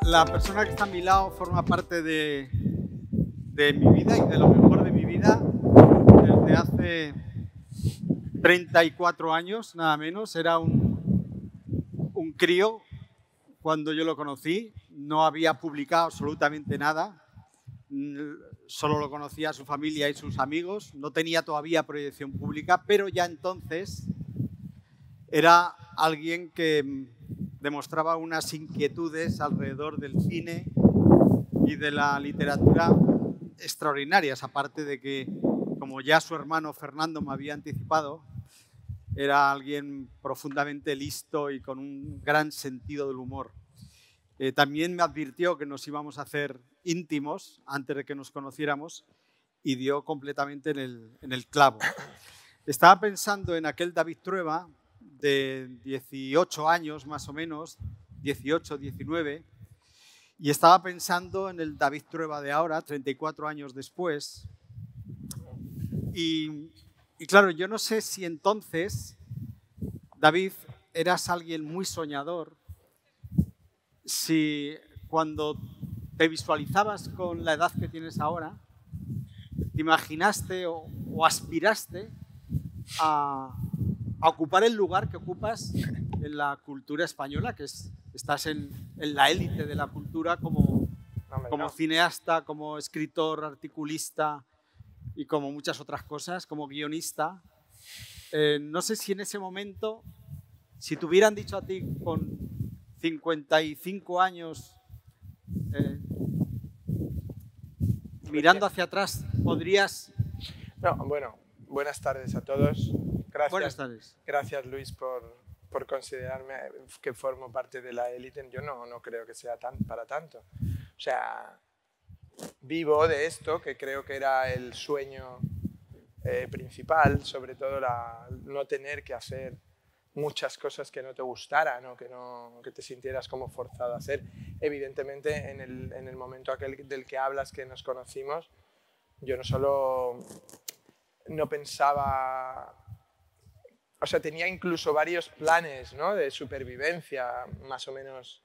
La persona que está a mi lado forma parte de mi vida y de lo mejor de mi vida desde hace 34 años, nada menos. Era un crío cuando yo lo conocí, no había publicado absolutamente nada, solo lo conocía su familia y sus amigos, no tenía todavía proyección pública, pero ya entonces era alguien que demostraba unas inquietudes alrededor del cine y de la literatura extraordinarias, aparte de que, como ya su hermano Fernando me había anticipado, era alguien profundamente listo y con un gran sentido del humor. También me advirtió que nos íbamos a hacer íntimos antes de que nos conociéramos y dio completamente en el clavo. Estaba pensando en aquel David Trueba de 18 años más o menos, 18, 19, y estaba pensando en el David Trueba de ahora, 34 años después. Y claro, yo no sé si entonces, David, eras alguien muy soñador, si cuando te visualizabas con la edad que tienes ahora, te imaginaste o aspiraste a ocupar el lugar que ocupas en la cultura española, que estás en la élite de la cultura como cineasta, como escritor, articulista y como muchas otras cosas, como guionista. No sé si en ese momento, si te hubieran dicho a ti con 55 años, mirando hacia atrás, podrías... No, bueno, buenas tardes a todos. Gracias, buenas tardes. Gracias, Luis, por considerarme que formo parte de la élite. Yo no creo que sea para tanto. O sea, vivo de esto, que creo que era el sueño principal, sobre todo no tener que hacer muchas cosas que no te gustaran o que te sintieras como forzado a hacer. Evidentemente, en el momento aquel del que hablas, que nos conocimos, yo no solo no pensaba, o sea, tenía incluso varios planes, ¿no?, de supervivencia más o menos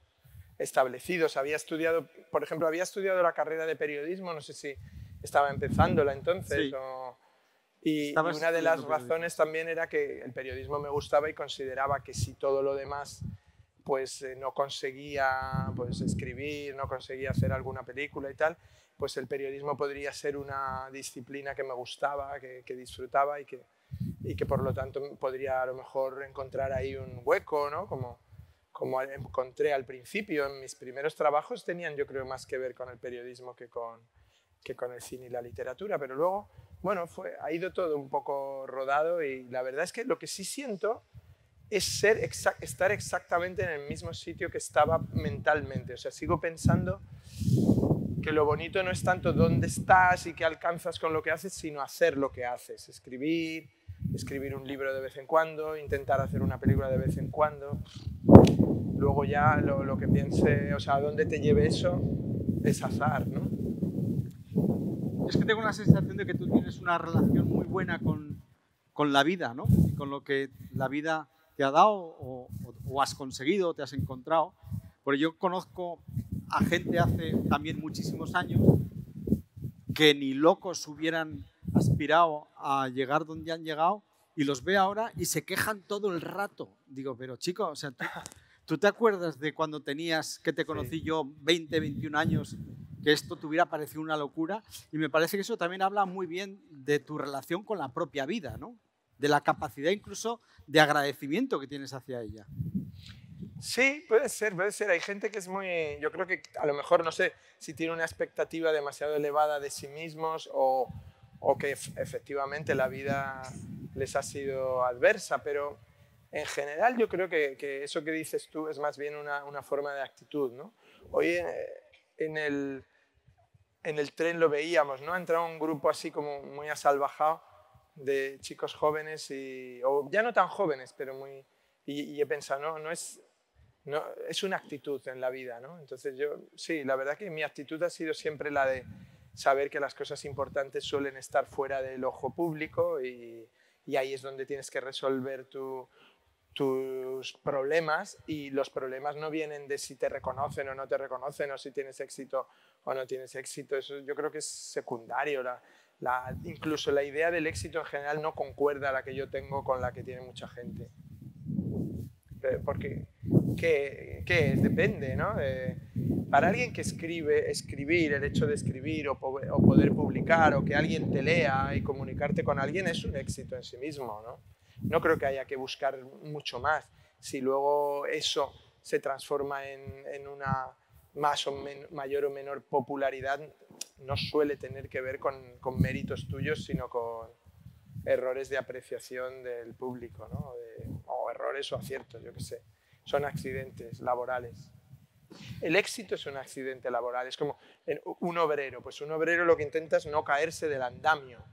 establecidos. Había estudiado, por ejemplo, había estudiado la carrera de periodismo, no sé si estaba empezándola entonces, Sí. Y una de las razones también era que el periodismo me gustaba y consideraba que si todo lo demás pues no conseguía pues escribir, no conseguía hacer alguna película y tal, pues el periodismo podría ser una disciplina que me gustaba, que disfrutaba y que por lo tanto podría a lo mejor encontrar ahí un hueco, ¿no? Como encontré al principio. En mis primeros trabajos tenían, yo creo, más que ver con el periodismo que con el cine y la literatura, pero luego, bueno, ha ido todo un poco rodado y la verdad es que lo que sí siento es estar exactamente en el mismo sitio que estaba mentalmente. O sea, sigo pensando que lo bonito no es tanto dónde estás y qué alcanzas con lo que haces, sino hacer lo que haces. Escribir un libro de vez en cuando, intentar hacer una película de vez en cuando. Luego ya lo que piense, o sea, a dónde te lleve eso es azar, ¿no? Es que tengo la sensación de que tú tienes una relación muy buena con la vida, ¿no? Y con lo que la vida te ha dado o has conseguido, te has encontrado. Porque yo conozco a gente hace también muchísimos años que ni locos hubieran aspirado a llegar donde han llegado y los ve ahora y se quejan todo el rato. Digo, pero chico, o sea, ¿tú te acuerdas de cuando tenías, que te conocí yo, 20, 21 años, que esto te hubiera parecido una locura? Y me parece que eso también habla muy bien de tu relación con la propia vida, ¿no? De la capacidad incluso de agradecimiento que tienes hacia ella. Sí, puede ser. Hay gente que es muy... Yo creo que a lo mejor, no sé, si tiene una expectativa demasiado elevada de sí mismos o que efectivamente la vida les ha sido adversa, pero en general yo creo que eso que dices tú es más bien una forma de actitud, ¿no? Hoy en el tren lo veíamos, ¿no? Ha entrado un grupo así como muy asalvajado de chicos jóvenes, o ya no tan jóvenes, pero muy... Y he pensado, no es una actitud en la vida, ¿no? Entonces sí, la verdad que mi actitud ha sido siempre la de saber que las cosas importantes suelen estar fuera del ojo público y ahí es donde tienes que resolver tus problemas, y los problemas no vienen de si te reconocen o no te reconocen, o si tienes éxito o no tienes éxito. Eso yo creo que es secundario. Incluso la idea del éxito en general no concuerda a la que yo tengo con la que tiene mucha gente. Porque depende, ¿no? Para alguien que escribir, el hecho de escribir o poder publicar, o que alguien te lea y comunicarte con alguien, es un éxito en sí mismo, ¿no? No creo que haya que buscar mucho más. Si luego eso se transforma en una mayor o menor popularidad, no suele tener que ver con méritos tuyos, sino con errores de apreciación del público, ¿no? O errores o aciertos, yo qué sé. Son accidentes laborales. El éxito es un accidente laboral. Es como un obrero. Pues un obrero lo que intenta es no caerse del andamio.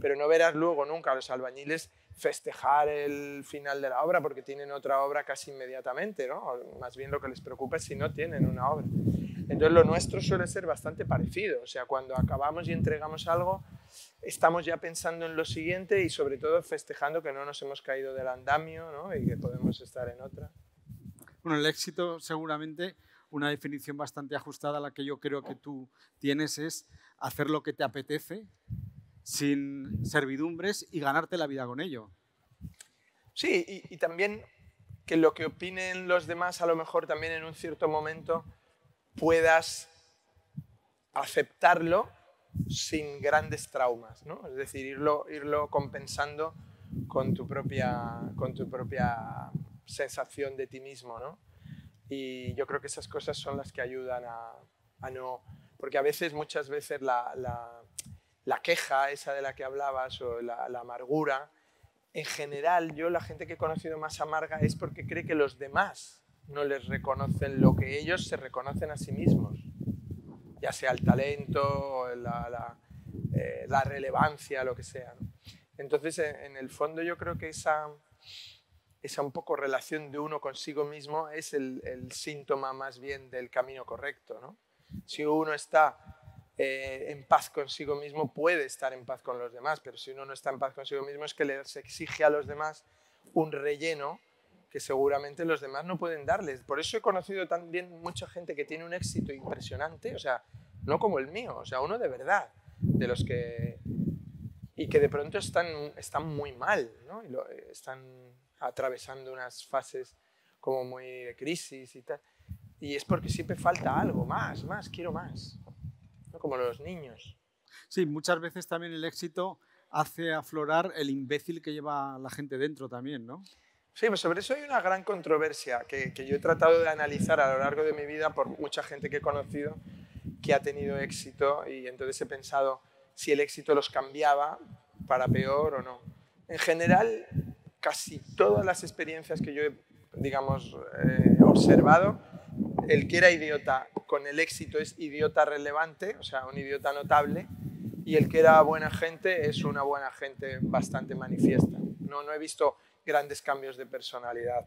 Pero no verás luego nunca a los albañiles festejar el final de la obra porque tienen otra obra casi inmediatamente, ¿no? O más bien lo que les preocupa es si no tienen una obra. Entonces lo nuestro suele ser bastante parecido. O sea, cuando acabamos y entregamos algo, estamos ya pensando en lo siguiente y sobre todo festejando que no nos hemos caído del andamio, ¿no? Y que podemos estar en otra. Bueno, el éxito seguramente, una definición bastante ajustada a la que yo creo que tú tienes, es hacer lo que te apetece sin servidumbres y ganarte la vida con ello. Sí, y también que lo que opinen los demás a lo mejor también en un cierto momento puedas aceptarlo sin grandes traumas, ¿no? Es decir, irlo compensando con tu propia sensación de ti mismo, ¿no? Y yo creo que esas cosas son las que ayudan a no... Porque a veces, muchas veces, la queja esa de la que hablabas o la amargura, en general, la gente que he conocido más amarga es porque cree que los demás no les reconocen lo que ellos se reconocen a sí mismos, ya sea el talento, la relevancia, lo que sea, ¿no? Entonces, en el fondo, yo creo que esa un poco relación de uno consigo mismo es el síntoma más bien del camino correcto, ¿no? Si uno está en paz consigo mismo, puede estar en paz con los demás, pero si uno no está en paz consigo mismo es que les exige a los demás un relleno que seguramente los demás no pueden darles. Por eso he conocido también mucha gente que tiene un éxito impresionante, o sea, no como el mío, o sea, uno de verdad, de los que... y que de pronto están muy mal, ¿no? Y están atravesando unas fases como muy de crisis y tal. Y es porque siempre falta algo, más, quiero más, ¿no? Como los niños. Sí, muchas veces también el éxito hace aflorar el imbécil que lleva la gente dentro también, ¿no? Sí, pues sobre eso hay una gran controversia que yo he tratado de analizar a lo largo de mi vida por mucha gente que he conocido que ha tenido éxito, y entonces he pensado si el éxito los cambiaba para peor o no. En general, casi todas las experiencias que yo he, digamos, observado, el que era idiota con el éxito es idiota relevante, o sea, un idiota notable, y el que era buena gente es una buena gente bastante manifiesta. No he visto grandes cambios de personalidad.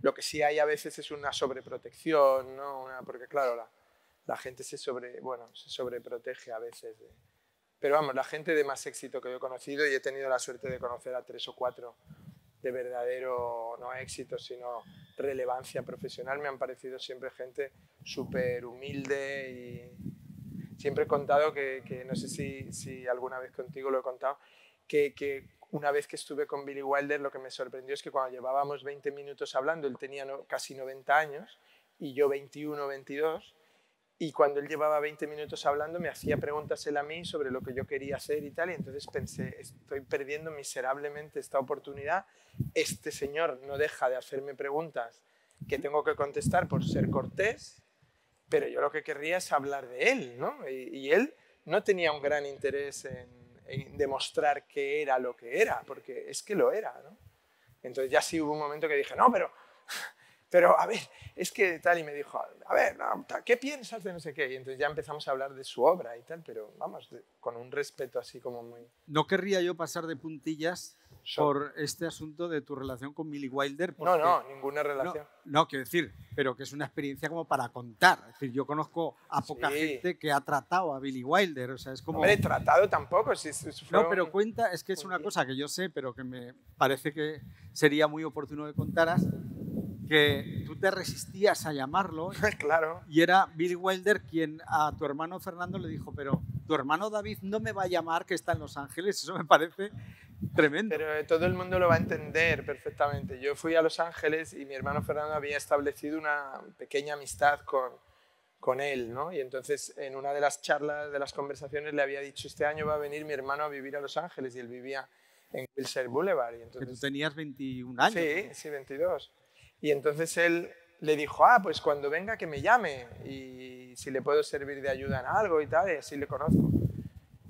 Lo que sí hay a veces es una sobreprotección, ¿no? Porque claro, la gente se sobreprotege a veces. Pero vamos, la gente de más éxito que yo he conocido, y he tenido la suerte de conocer a 3 o 4 de verdadero, no éxito, sino relevancia profesional, me han parecido siempre gente súper humilde. Y siempre he contado que no sé si alguna vez contigo lo he contado, que una vez que estuve con Billy Wilder, lo que me sorprendió es que cuando llevábamos 20 minutos hablando, él tenía casi 90 años y yo 21, 22, y cuando él llevaba 20 minutos hablando me hacía preguntas él a mí sobre lo que yo quería hacer y tal, y entonces pensé, estoy perdiendo miserablemente esta oportunidad, este señor no deja de hacerme preguntas que tengo que contestar por ser cortés, pero yo lo que querría es hablar de él, ¿no? Y él no tenía un gran interés en demostrar que era lo que era, porque es que lo era, ¿no? Entonces ya sí hubo un momento que dije, no, pero pero a ver, es que tal, y me dijo, a ver, no, ¿qué piensas de no sé qué? Y entonces ya empezamos a hablar de su obra y tal, pero vamos, con un respeto así como muy... No querría yo pasar de puntillas por este asunto de tu relación con Billy Wilder. Porque, no, ninguna relación. No, quiero decir, pero que es una experiencia como para contar. Es decir, yo conozco a poca gente que ha tratado a Billy Wilder. O sea, es como... Hombre, tratado tampoco. No, pero cuenta, es que es una cosa que yo sé, pero que me parece que sería muy oportuno que contaras, que tú te resistías a llamarlo. Claro. Y era Billy Wilder quien a tu hermano Fernando le dijo, pero tu hermano David no me va a llamar, que está en Los Ángeles. Eso me parece tremendo. Pero todo el mundo lo va a entender perfectamente. Yo fui a Los Ángeles y mi hermano Fernando había establecido una pequeña amistad con él, ¿no? Y entonces en una de las charlas, de las conversaciones, le había dicho, este año va a venir mi hermano a vivir a Los Ángeles, y él vivía en Wilshire Boulevard. Y entonces, que tú tenías 21 años. Sí, ¿no? Sí, 22. Y entonces él le dijo, pues cuando venga que me llame y si le puedo servir de ayuda en algo y tal, y así le conozco.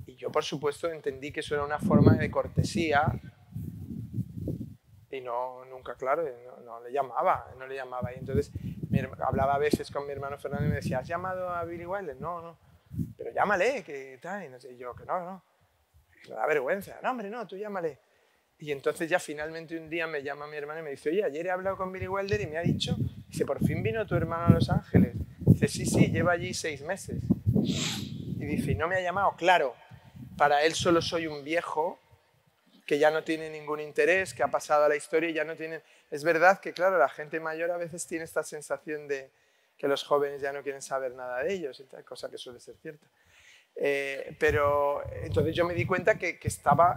Y yo, por supuesto, entendí que eso era una forma de cortesía y nunca, claro, no le llamaba. Y entonces hablaba a veces con mi hermano Fernando y me decía, ¿has llamado a Billy Wilder? No, pero llámale, que tal. Y no sé, y yo, que no. Me da vergüenza. No, hombre, no, tú llámale. Y entonces ya finalmente un día me llama mi hermano y me dice, oye, ayer he hablado con Billy Wilder y me ha dicho, dice, por fin vino tu hermano a Los Ángeles. Dice, sí, lleva allí 6 meses. Y dice, y no me ha llamado. Claro, para él solo soy un viejo que ya no tiene ningún interés, que ha pasado a la historia y ya no tiene... Es verdad que, claro, la gente mayor a veces tiene esta sensación de que los jóvenes ya no quieren saber nada de ellos, y tal, cosa que suele ser cierta. Pero entonces yo me di cuenta que estaba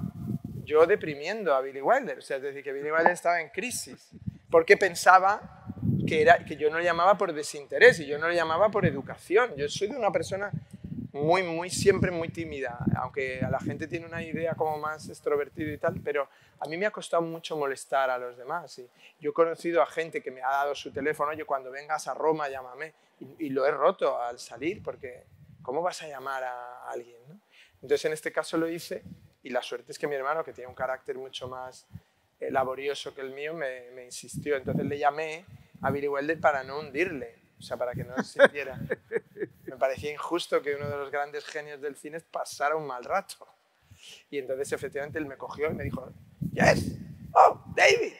yo deprimiendo a Billy Wilder, o sea, es decir, que Billy Wilder estaba en crisis, porque pensaba que yo no le llamaba por desinterés y yo no le llamaba por educación. Yo soy de una persona siempre muy tímida, aunque a la gente tiene una idea como más extrovertida y tal, pero a mí me ha costado mucho molestar a los demás. Y yo he conocido a gente que me ha dado su teléfono, oye, cuando vengas a Roma llámame, y lo he roto al salir, porque ¿cómo vas a llamar a alguien, ¿no? Entonces en este caso lo hice, y la suerte es que mi hermano, que tiene un carácter mucho más laborioso que el mío, me insistió. Entonces le llamé a Billy Wilder para no hundirle, o sea, para que no se sintiera. Me parecía injusto que uno de los grandes genios del cine pasara un mal rato. Y entonces efectivamente él me cogió y me dijo, yes, oh, David,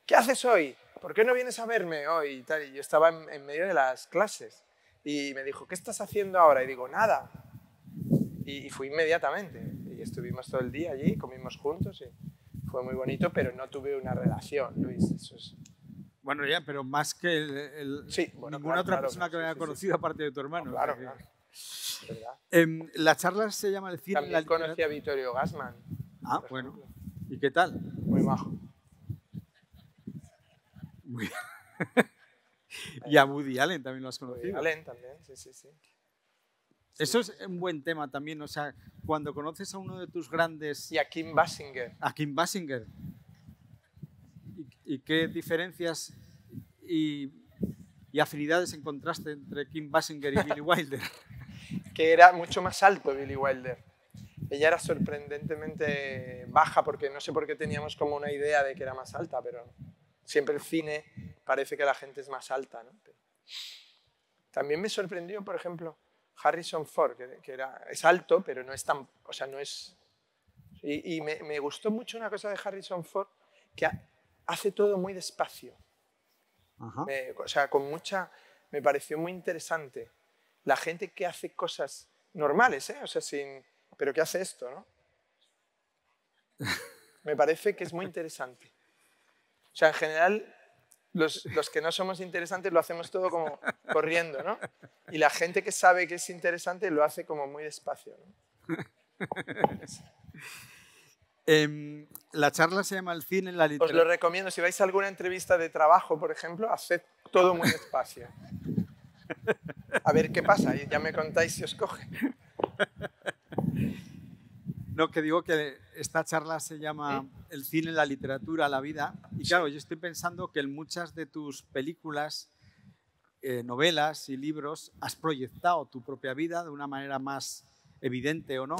¿qué haces hoy? ¿Por qué no vienes a verme hoy? Y tal. Y yo estaba en medio de las clases y me dijo, ¿qué estás haciendo ahora? Y digo, nada. Y fui inmediatamente. Y estuvimos todo el día allí, comimos juntos y fue muy bonito, pero no tuve una relación, Luis. Eso es... Bueno, ya, pero más que ninguna otra persona que me haya conocido aparte de tu hermano. No, claro, claro. La charla se llama El cine. También conocí a Vittorio Gassman. Ah, bueno. ¿Y qué tal? Muy majo. Muy bien. Y a Woody Allen también lo has conocido. Woody Allen también, sí. Eso es un buen tema también, o sea, cuando conoces a uno de tus grandes... Y a Kim Basinger. A Kim Basinger. ¿Y qué diferencias y afinidades encontraste entre Kim Basinger y Billy Wilder? Que era mucho más alto Billy Wilder. Ella era sorprendentemente baja, porque no sé por qué teníamos como una idea de que era más alta, pero siempre el cine parece que la gente es más alta, ¿no? También me sorprendió, por ejemplo, Harrison Ford, que es alto, pero no es tan... O sea, no es... Y me gustó mucho una cosa de Harrison Ford, que hace todo muy despacio. O sea, con mucha... Me pareció muy interesante. La gente que hace cosas normales, o sea, pero que hace esto, ¿no? Me parece que es muy interesante. O sea, en general, los que no somos interesantes lo hacemos todo como corriendo, ¿no? Y la gente que sabe que es interesante lo hace como muy despacio, ¿no? La charla se llama El cine en la literatura. Os lo recomiendo. Si vais a alguna entrevista de trabajo, por ejemplo, haced todo muy despacio. A ver qué pasa y ya me contáis si os coge. No, que digo que esta charla se llama El cine en la literatura, la vida. Y claro, yo estoy pensando que en muchas de tus películas, novelas y libros has proyectado tu propia vida de una manera más evidente o no.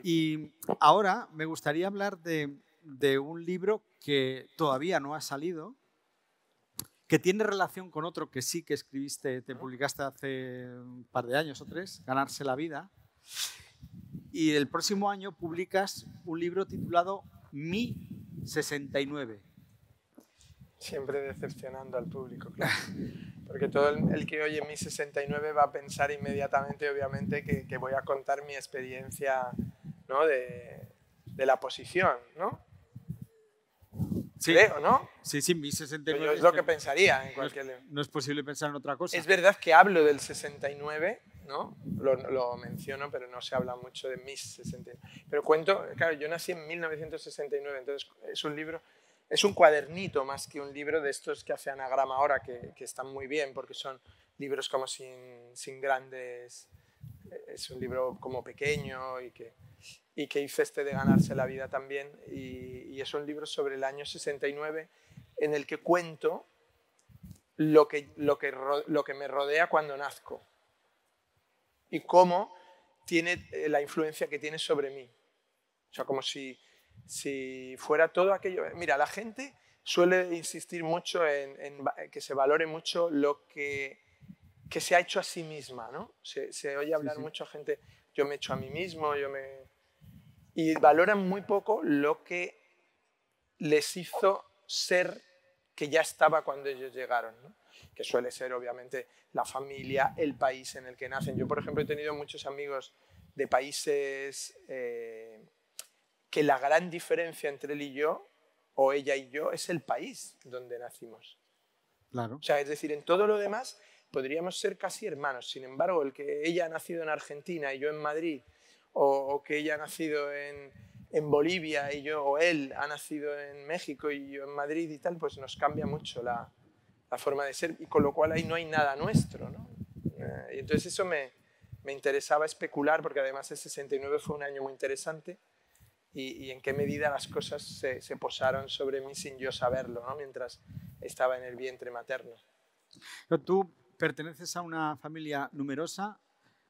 Y ahora me gustaría hablar de un libro que todavía no ha salido, que tiene relación con otro que sí que escribiste, te publicaste hace un par de años o 3, Ganarse la vida. Y el próximo año publicas un libro titulado Mi 69. Siempre decepcionando al público, claro. Porque todo el que oye Mi 69 va a pensar inmediatamente, obviamente, que voy a contar mi experiencia, ¿no? de la posición, ¿no? Sí. Creo, ¿no? Sí, sí, Mi 69. Yo es lo que pensaría en cualquier libro. No es posible pensar en otra cosa. Es verdad que hablo del 69, ¿no? Lo menciono, pero no se habla mucho de mis 69. Pero cuento, claro, yo nací en 1969, entonces es un libro, es un cuadernito más que un libro de estos que hace Anagrama ahora, que están muy bien porque son libros como sin grandes... Es un libro como pequeño y que hice este de Ganarse la vida también, y es un libro sobre el año 69 en el que cuento lo que me rodea cuando nazco y cómo tiene la influencia que tiene sobre mí. O sea, como si fuera todo aquello... Mira, la gente suele insistir mucho en que se valore mucho lo que se ha hecho a sí misma, ¿no? Se oye hablar mucho a gente, yo me he hecho a mí mismo, y valoran muy poco lo que les hizo ser que ya estaba cuando ellos llegaron, ¿no? Que suele ser obviamente la familia, el país en el que nacen. Yo, por ejemplo, he tenido muchos amigos de países que la gran diferencia entre él y yo, o ella y yo, es el país donde nacimos. Claro. O sea, es decir, en todo lo demás podríamos ser casi hermanos. Sin embargo, el que ella ha nacido en Argentina y yo en Madrid, o que ella ha nacido en Bolivia y yo, o él ha nacido en México y yo en Madrid y tal, pues nos cambia mucho la forma de ser, y con lo cual ahí no hay nada nuestro, ¿no? Y entonces eso me interesaba especular, porque además el 69 fue un año muy interesante, y en qué medida las cosas se posaron sobre mí sin yo saberlo, ¿no? Mientras estaba en el vientre materno. Tú perteneces a una familia numerosa,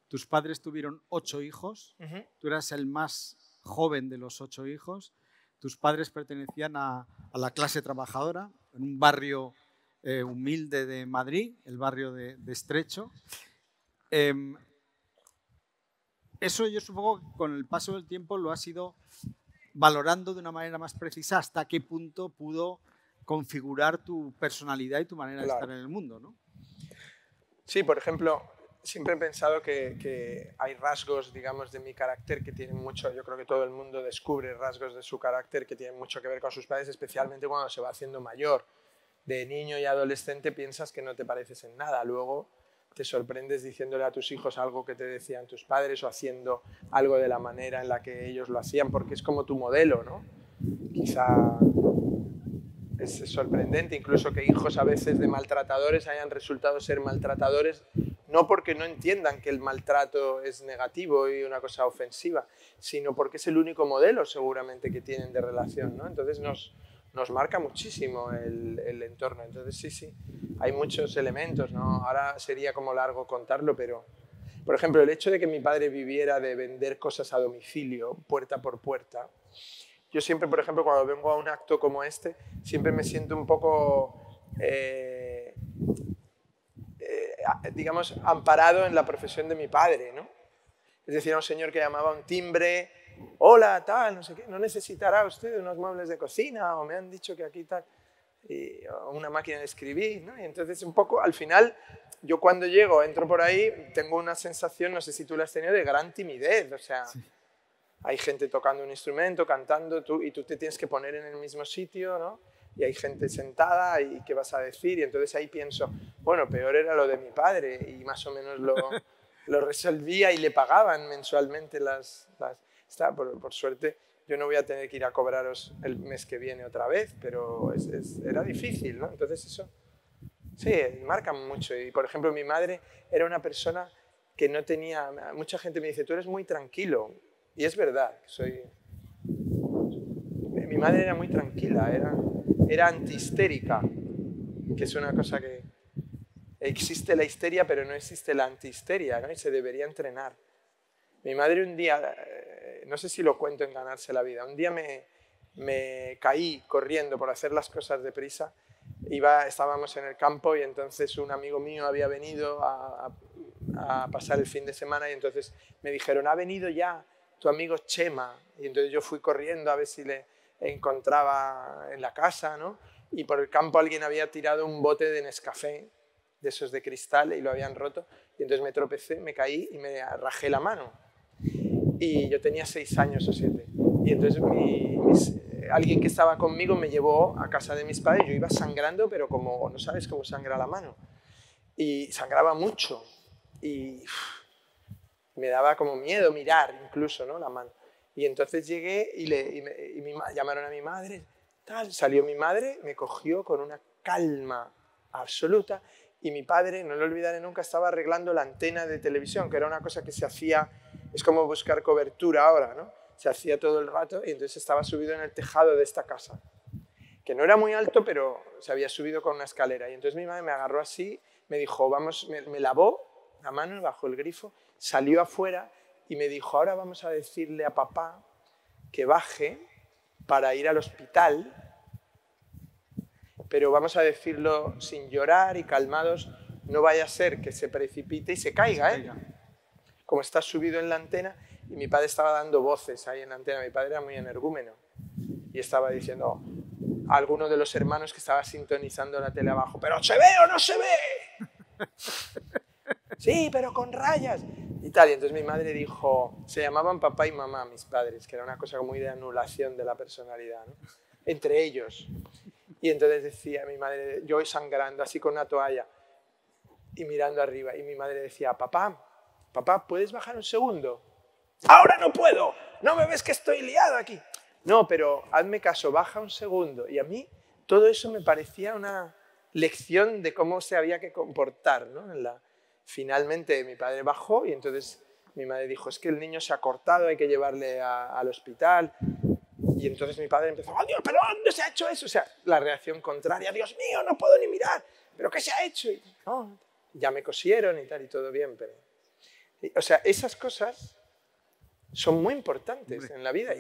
tus padres tuvieron 8 hijos, tú eras el más joven de los 8 hijos, tus padres pertenecían a la clase trabajadora, en un barrio humilde de Madrid, el barrio de Estrecho. Eso yo supongo que con el paso del tiempo lo has ido valorando de una manera más precisa hasta qué punto pudo configurar tu personalidad y tu manera de estar en el mundo, ¿no? Sí, por ejemplo, siempre he pensado que hay rasgos, digamos, de mi carácter que tienen mucho, yo creo que todo el mundo descubre rasgos de su carácter que tienen mucho que ver con sus padres, especialmente cuando se va haciendo mayor. De niño y adolescente piensas que no te pareces en nada, luego te sorprendes diciéndole a tus hijos algo que te decían tus padres o haciendo algo de la manera en la que ellos lo hacían, porque es como tu modelo, ¿no? Quizá es sorprendente incluso que hijos a veces de maltratadores hayan resultado ser maltratadores, no porque no entiendan que el maltrato es negativo y una cosa ofensiva, sino porque es el único modelo seguramente que tienen de relación, ¿no? Entonces nos marca muchísimo el entorno. Entonces sí, hay muchos elementos, ¿no? Ahora sería como largo contarlo, pero por ejemplo el hecho de que mi padre viviera de vender cosas a domicilio, puerta por puerta. Yo siempre, por ejemplo, cuando vengo a un acto como este, siempre me siento un poco, digamos, amparado en la profesión de mi padre, ¿no? Es decir, a un señor que llamaba a un timbre, hola, tal, no sé qué, ¿no necesitará usted unos muebles de cocina? O me han dicho que aquí tal, o una máquina de escribir, ¿no? Y entonces un poco, al final, yo cuando llego, entro por ahí, tengo una sensación, no sé si tú la has tenido, de gran timidez, o sea... Sí. Hay gente tocando un instrumento, cantando, y tú te tienes que poner en el mismo sitio, ¿no? Y hay gente sentada, y ¿qué vas a decir? Y entonces ahí pienso, bueno, peor era lo de mi padre, y más o menos lo resolvía y le pagaban mensualmente por suerte, yo no voy a tener que ir a cobraros el mes que viene otra vez, pero era difícil, ¿no? Entonces eso, sí, marca mucho. Y por ejemplo, mi madre era una persona que no tenía... Mucha gente me dice, tú eres muy tranquilo. Y es verdad, mi madre era muy tranquila, era antihistérica, que es una cosa que existe la histeria, pero no existe la antihisteria, ¿no? Y se debería entrenar. Mi madre un día, no sé si lo cuento en Ganarse la vida, un día me caí corriendo por hacer las cosas deprisa estábamos en el campo y entonces un amigo mío había venido a pasar el fin de semana y entonces me dijeron, ha venido ya tu amigo Chema. Y entonces yo fui corriendo a ver si le encontraba en la casa, ¿no? Y por el campo alguien había tirado un bote de Nescafé, de esos de cristal, y lo habían roto. Y entonces me tropecé, me caí y me rajé la mano. Y yo tenía 6 años o 7. Y entonces alguien que estaba conmigo me llevó a casa de mis padres. Yo iba sangrando, pero como no sabes cómo sangra la mano. Y sangraba mucho. Y me daba como miedo mirar incluso, ¿no? La mano. Y entonces llegué y llamaron a mi madre. Salió mi madre, me cogió con una calma absoluta. Y mi padre, no lo olvidaré nunca, estaba arreglando la antena de televisión, que era una cosa que se hacía, es como buscar cobertura ahora, ¿no? Se hacía todo el rato y entonces estaba subido en el tejado de esta casa, que no era muy alto, pero se había subido con una escalera. Y entonces mi madre me agarró así, me dijo, vamos, me lavó la mano bajo el grifo, salió afuera y me dijo, ahora vamos a decirle a papá que baje para ir al hospital, pero vamos a decirlo sin llorar y calmados, no vaya a ser que se precipite y se caiga, ¿eh? Como está subido en la antena, y mi padre estaba dando voces ahí en la antena, mi padre era muy energúmeno, y estaba diciendo a alguno de los hermanos que estaba sintonizando la tele abajo, ¿pero se ve o no se ve? Sí, pero con rayas. Y tal, y entonces mi madre dijo, se llamaban papá y mamá mis padres, que era una cosa muy de anulación de la personalidad, ¿no? Entre ellos. Y entonces decía mi madre, yo sangrando así con una toalla y mirando arriba, y mi madre decía, papá, ¿puedes bajar un segundo? Ahora no puedo, no me ves que estoy liado aquí. No, pero hazme caso, baja un segundo. Y a mí todo eso me parecía una lección de cómo se había que comportar, ¿no? Finalmente mi padre bajó y entonces mi madre dijo, es que el niño se ha cortado, hay que llevarle al hospital. Y entonces mi padre empezó, ¡oh, Dios, pero dónde se ha hecho eso! O sea, la reacción contraria, Dios mío, no puedo ni mirar, ¿pero qué se ha hecho? Y, no, ya me cosieron y tal, y todo bien, pero... O sea, esas cosas son muy importantes en la vida.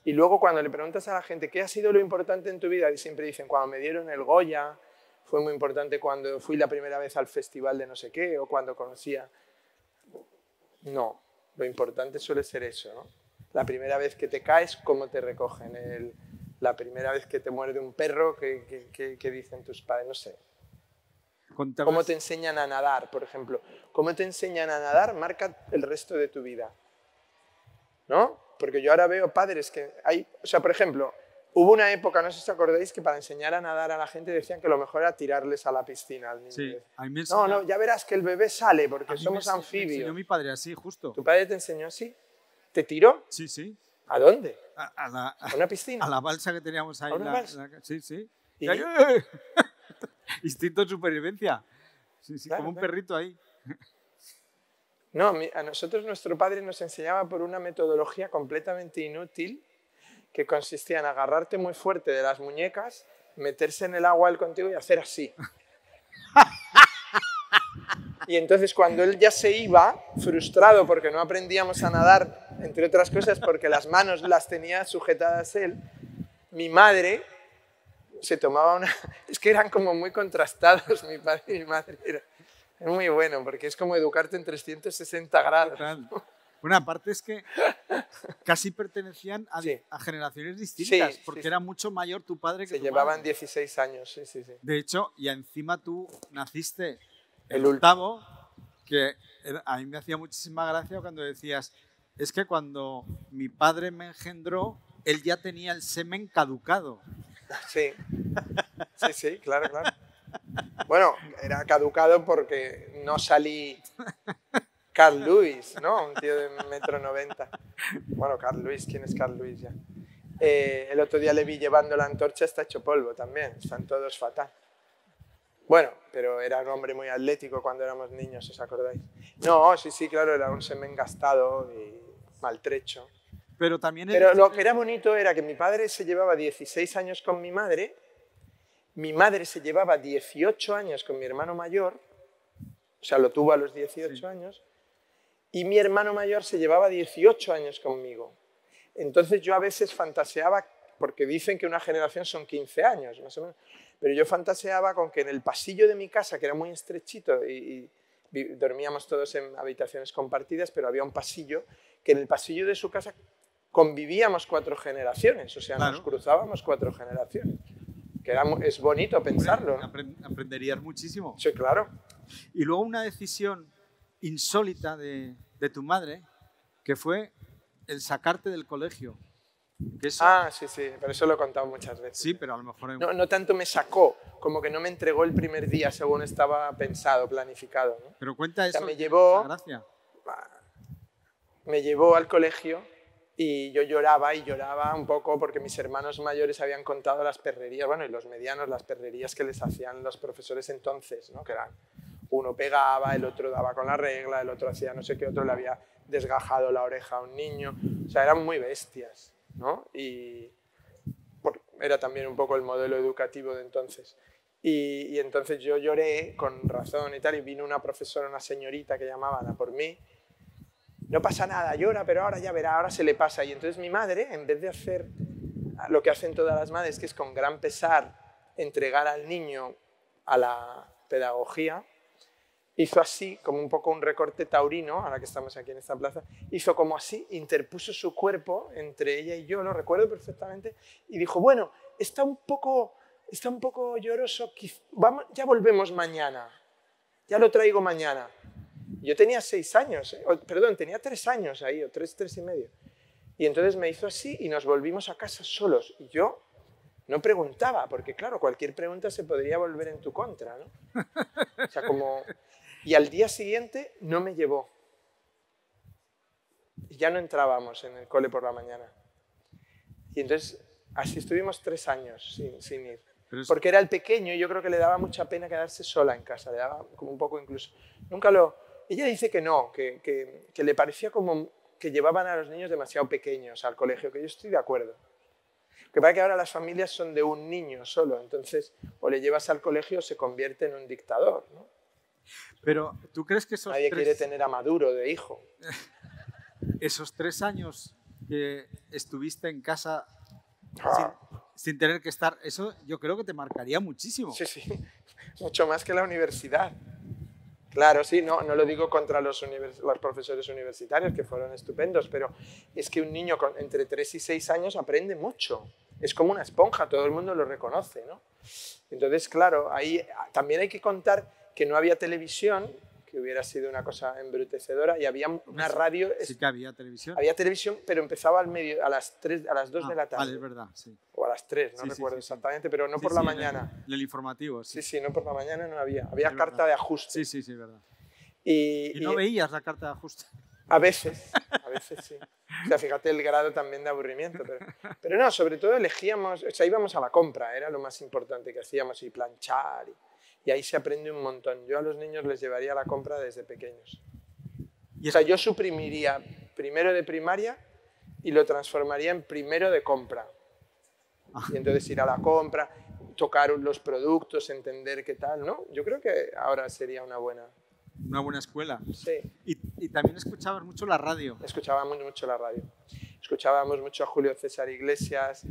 Y luego cuando le preguntas a la gente, ¿qué ha sido lo importante en tu vida? Y siempre dicen, cuando me dieron el Goya, fue muy importante cuando fui la primera vez al festival de no sé qué, o cuando conocía... No, lo importante suele ser eso, ¿no? La primera vez que te caes, ¿cómo te recogen? La primera vez que te muerde un perro, ¿qué dicen tus padres? No sé. ¿Cómo te enseñan a nadar, por ejemplo? ¿Cómo te enseñan a nadar? Marca el resto de tu vida, ¿no? Porque yo ahora veo padres que hay... O sea, por ejemplo, hubo una época, no sé si os acordáis, que para enseñar a nadar a la gente decían que lo mejor era tirarles a la piscina al niño. Sí, a mí me enseñó... No, ya verás que el bebé sale porque somos anfibios. Me enseñó mi padre así, justo. ¿Tu padre te enseñó así? ¿Te tiró? Sí, sí. ¿A dónde? ¿A una piscina? A la balsa que teníamos ahí. Sí, sí. ¿Y? Instinto de supervivencia. Sí, sí, claro, como un perrito ahí. No, a nosotros nuestro padre nos enseñaba por una metodología completamente inútil que consistía en agarrarte muy fuerte de las muñecas, meterse en el agua él contigo y hacer así. Y entonces cuando él ya se iba, frustrado porque no aprendíamos a nadar, entre otras cosas porque las manos las tenía sujetadas él, mi madre se tomaba una... Es que eran como muy contrastados mi padre y mi madre. Es muy bueno porque es como educarte en 360 grados. Bueno, aparte es que casi pertenecían a generaciones distintas, porque era mucho mayor tu padre que tu madre. Se llevaban 16 años, sí, sí, sí. De hecho, y encima tú naciste el octavo, que a mí me hacía muchísima gracia cuando decías, es que cuando mi padre me engendró, él ya tenía el semen caducado. Sí, sí, sí, claro, claro. Bueno, era caducado porque no salí Carl Lewis, ¿no? Un tío de 1,90 m. Bueno, Carl Lewis, ¿quién es Carl Lewis ya? El otro día le vi llevando la antorcha, está hecho polvo también, están todos fatal. Bueno, pero era un hombre muy atlético cuando éramos niños, ¿os acordáis? No, sí, sí, claro, era un semen gastado y maltrecho. Pero lo que era bonito era que mi padre se llevaba 16 años con mi madre se llevaba 18 años con mi hermano mayor, o sea, lo tuvo a los 18 años, y mi hermano mayor se llevaba 18 años conmigo. Entonces yo a veces fantaseaba, porque dicen que una generación son 15 años, más o menos, Pero yo fantaseaba con que en el pasillo de mi casa, que era muy estrechito y dormíamos todos en habitaciones compartidas, pero había un pasillo, que en el pasillo de su casa convivíamos 4 generaciones, o sea, claro, nos cruzábamos 4 generaciones. Que es bonito pensarlo, ¿no? Aprenderías muchísimo. Sí, claro. Y luego una decisión insólita de tu madre, que fue el sacarte del colegio. Eso... sí, pero eso lo he contado muchas veces. Sí, pero a lo mejor... No tanto me sacó, como que no me entregó el primer día según estaba pensado, planificado, ¿no? Pero cuenta eso, o sea, me llevó, gracia. Me llevó al colegio y yo lloraba y lloraba un poco porque mis hermanos mayores habían contado las perrerías, bueno, y los medianos, las perrerías que les hacían los profesores entonces, ¿no? Que eran, uno pegaba, el otro daba con la regla, el otro hacía no sé qué, otro le había desgajado la oreja a un niño, o sea, eran muy bestias, ¿no? Y era también un poco el modelo educativo de entonces. Y entonces yo lloré con razón y tal, y vino una profesora, una señorita que llamaba Ana por mí. No pasa nada, llora, pero ahora ya verá, ahora se le pasa. Y entonces mi madre, en vez de hacer lo que hacen todas las madres, que es con gran pesar entregar al niño a la pedagogía, hizo así, como un poco un recorte taurino, ahora que estamos aquí en esta plaza, hizo como así, interpuso su cuerpo entre ella y yo, lo recuerdo perfectamente, y dijo, bueno, está un poco lloroso, ya volvemos mañana, ya lo traigo mañana. Yo tenía 6 años, perdón, tenía 3 años ahí, o 3 y medio. Y entonces me hizo así y nos volvimos a casa solos. Y yo no preguntaba, porque claro, cualquier pregunta se podría volver en tu contra, ¿no? O sea, como... Y al día siguiente no me llevó. Y ya no entrábamos en el cole por la mañana. Y entonces así estuvimos 3 años sin ir. Porque era el pequeño y yo creo que le daba mucha pena quedarse sola en casa, le daba como un poco incluso... Nunca lo... Ella dice que no, que le parecía como que llevaban a los niños demasiado pequeños al colegio, que yo estoy de acuerdo. Que pasa que ahora las familias son de un niño solo, entonces o le llevas al colegio o se convierte en un dictador, ¿no? Pero, ¿tú crees que esos Nadie quiere tener a Maduro de hijo. Esos 3 años que estuviste en casa sin tener que estar, eso yo creo que te marcaría muchísimo. Sí, mucho más que la universidad. Claro, sí, no lo digo contra los profesores universitarios, que fueron estupendos, pero es que un niño entre 3 y 6 años aprende mucho. Es como una esponja, todo el mundo lo reconoce, ¿no? Entonces, claro, ahí también hay que contar que no había televisión, que hubiera sido una cosa embrutecedora, y había una radio... Sí que había televisión. Había televisión, pero empezaba a las 2 de la tarde. Vale, es verdad, sí. O a las 3, no recuerdo exactamente, pero no por la mañana. El informativo, sí. Sí, no por la mañana no había. Había carta de ajuste. Sí, es verdad. ¿Y no veías la carta de ajuste? A veces sí. O sea, fíjate el grado también de aburrimiento. Pero no, sobre todo elegíamos, o sea, íbamos a la compra, era lo más importante que hacíamos, y planchar, y ahí se aprende un montón. Yo a los niños les llevaría a la compra desde pequeños. O sea, yo suprimiría primero de primaria y lo transformaría en primero de compra. Y entonces ir a la compra, tocar los productos, entender qué tal, ¿no? Yo creo que ahora sería una buena escuela. Sí. Y también escuchabas mucho la radio. Escuchábamos mucho la radio. Escuchábamos mucho a Julio César Iglesias,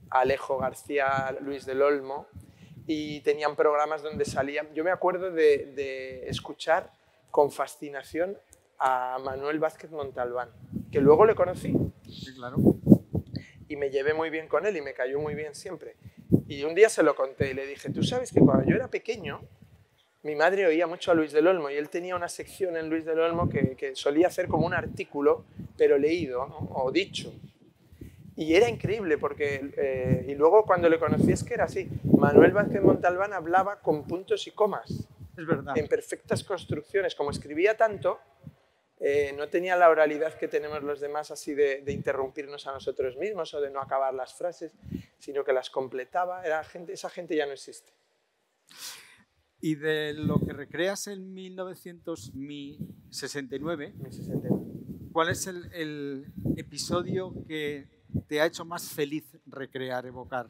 a Alejo García, a Luis del Olmo, y tenían programas donde salían... Yo me acuerdo de escuchar con fascinación a Manuel Vázquez Montalbán, que luego le conocí. Sí, claro. Y me llevé muy bien con él y me cayó muy bien siempre. Y un día se lo conté y le dije, tú sabes que cuando yo era pequeño, mi madre oía mucho a Luis del Olmo y él tenía una sección en Luis del Olmo que solía hacer como un artículo, pero leído, ¿no? O dicho. Y era increíble porque, y luego cuando le conocí es que era así, Manuel Vázquez Montalbán hablaba con puntos y comas. Es verdad. En perfectas construcciones. Como escribía tanto, no tenía la oralidad que tenemos los demás así de interrumpirnos a nosotros mismos o de no acabar las frases, sino que las completaba. Esa gente ya no existe. Y de lo que recreas en 1969, ¿cuál es el episodio que te ha hecho más feliz recrear, evocar?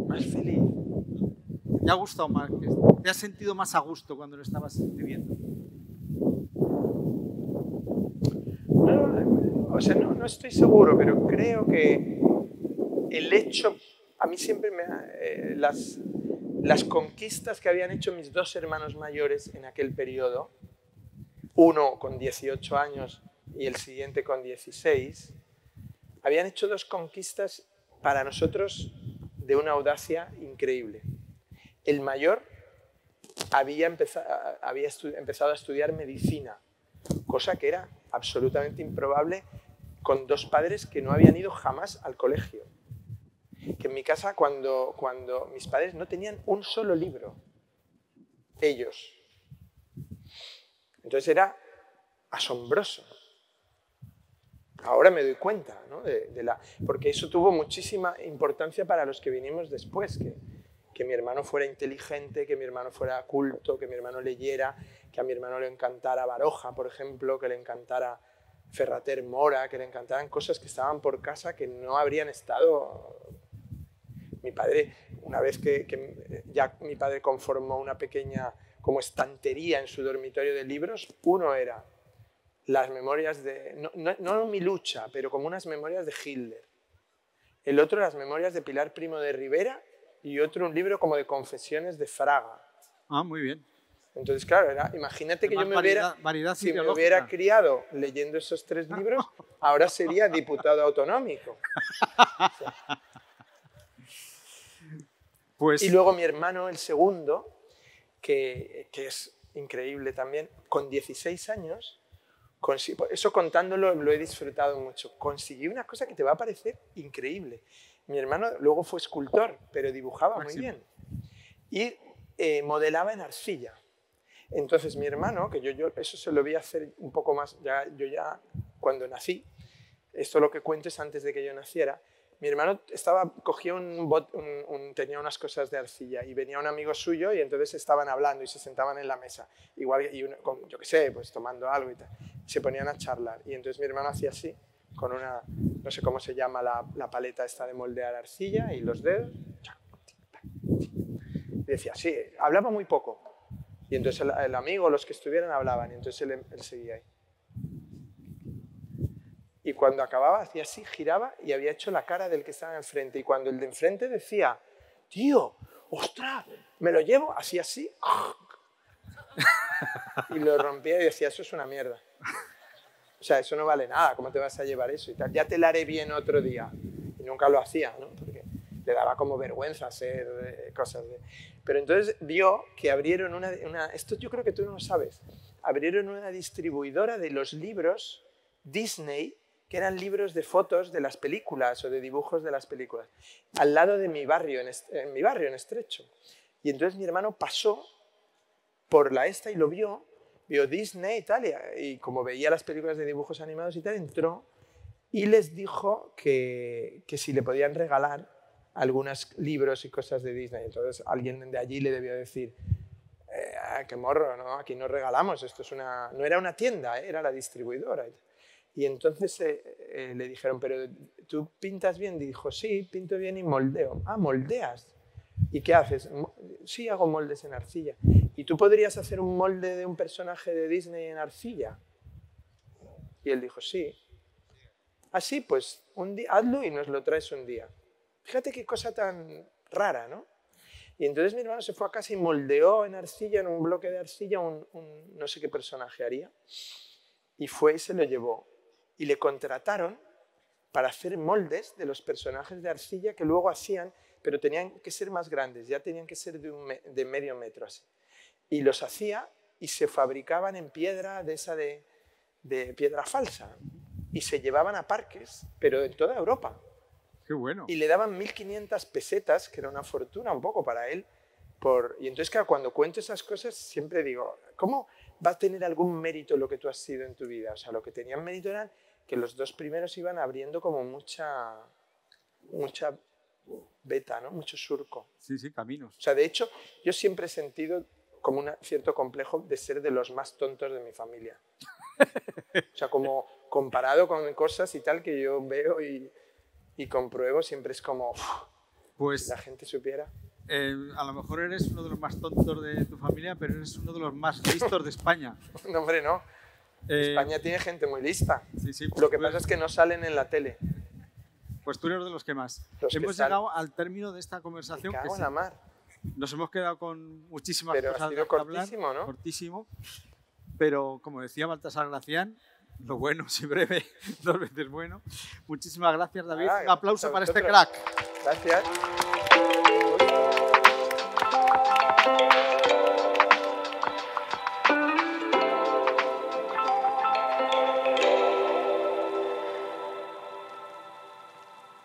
¿Más feliz? ¿Te ha gustado más? ¿Te has sentido más a gusto cuando lo estabas escribiendo? No estoy seguro, pero creo que el hecho a mí siempre las conquistas que habían hecho mis dos hermanos mayores en aquel periodo, uno con 18 años y el siguiente con 16, habían hecho dos conquistas para nosotros de una audacia increíble. El mayor había empezado a estudiar medicina, cosa que era absolutamente improbable con dos padres que no habían ido jamás al colegio. Que en mi casa, cuando mis padres no tenían un solo libro, ellos. Entonces era asombroso. Ahora me doy cuenta, ¿no? Porque eso tuvo muchísima importancia para los que vinimos después, que mi hermano fuera inteligente, que mi hermano fuera culto, que mi hermano leyera, que a mi hermano le encantara Baroja, por ejemplo, que le encantara Ferrater Mora, que le encantaran cosas que estaban por casa que no habrían estado. Mi padre, una vez que ya mi padre conformó una pequeña como estantería en su dormitorio de libros, uno era las memorias de, no mi lucha, pero como unas memorias de Hitler. El otro las memorias de Pilar Primo de Rivera y otro un libro como de confesiones de Fraga. Ah, muy bien. Entonces, claro, imagínate que yo me hubiera criado leyendo esos tres libros, ahora sería diputado autonómico. O sea. Pues... Y luego mi hermano, el segundo, que es increíble también, con 16 años, eso contándolo lo he disfrutado mucho, consiguió una cosa que te va a parecer increíble. Mi hermano luego fue escultor, pero dibujaba muy bien. Y modelaba en arcilla. Entonces mi hermano, que yo eso se lo vi hacer un poco más, yo ya cuando nací, esto lo que cuento es antes de que yo naciera, mi hermano cogía tenía unas cosas de arcilla y venía un amigo suyo y entonces estaban hablando y se sentaban en la mesa, igual, yo qué sé, pues tomando algo y tal, se ponían a charlar y entonces mi hermano hacía así, con una, no sé cómo se llama la paleta esta de moldear arcilla y los dedos, y decía, sí, hablaba muy poco. Y entonces el amigo, los que estuvieran, hablaban. Y entonces él seguía ahí. Y cuando acababa, hacía así, giraba y había hecho la cara del que estaba enfrente. Y cuando el de enfrente decía, tío, ostras, me lo llevo, hacía así. Y lo rompía y decía, eso es una mierda. O sea, eso no vale nada, ¿cómo te vas a llevar eso? Y tal. Ya te la haré bien otro día. Y nunca lo hacía, ¿no? Porque le daba como vergüenza hacer cosas de... Pero entonces vio que abrieron esto yo creo que tú no lo sabes, abrieron una distribuidora de los libros Disney, que eran libros de fotos de las películas o de dibujos de las películas, al lado de mi barrio, en mi barrio, en Estrecho. Y entonces mi hermano pasó por la esta y lo vio Disney y tal, y como veía las películas de dibujos animados y tal, entró y les dijo que si le podían regalar algunos libros y cosas de Disney. Entonces alguien de allí le debió decir, qué morro, ¿no? Aquí no regalamos, esto es no era una tienda, era la distribuidora. Y entonces le dijeron, pero ¿tú pintas bien? Dijo, sí, pinto bien y moldeo. Ah, ¿moldeas? ¿Y qué haces? Sí, hago moldes en arcilla. ¿Y tú podrías hacer un molde de un personaje de Disney en arcilla? Y él dijo, sí. Ah, sí, pues un día, hazlo y nos lo traes un día. Fíjate qué cosa tan rara, ¿no? Y entonces mi hermano se fue a casa y moldeó en arcilla, en un bloque de arcilla, no sé qué personaje haría. Y fue y se lo llevó. Y le contrataron para hacer moldes de los personajes de arcilla que luego hacían, pero tenían que ser más grandes, ya tenían que ser de medio metro así. Y los hacía y se fabricaban en piedra de piedra falsa. Y se llevaban a parques, pero en toda Europa. Qué bueno. Y le daban 1.500 pesetas, que era una fortuna un poco para él. Y entonces, claro, cuando cuento esas cosas, siempre digo, ¿cómo va a tener algún mérito lo que tú has sido en tu vida? O sea, lo que tenían mérito eran que los dos primeros iban abriendo como mucha beta, ¿no? Mucho surco. Sí, sí, caminos. O sea, de hecho, yo siempre he sentido como un cierto complejo de ser de los más tontos de mi familia. O sea, como comparado con cosas y tal que yo veo y compruebo, siempre es como, pues la gente supiera. A lo mejor eres uno de los más tontos de tu familia, pero eres uno de los más listos de España. No, hombre, no. España tiene gente muy lista. Sí, sí, lo que pasa es que no salen en la tele. Pues tú eres de los que más. Los que Hemos llegado al término de esta conversación. Me cago que en la mar. Nos hemos quedado con muchísimas Pero cosas ha sido de que hablar. cortísimo, ¿no? Cortísimo. Pero como decía Baltasar Gracián, lo bueno, si breve, 2 veces bueno. Muchísimas gracias, David. Un aplauso para este crack. Gracias.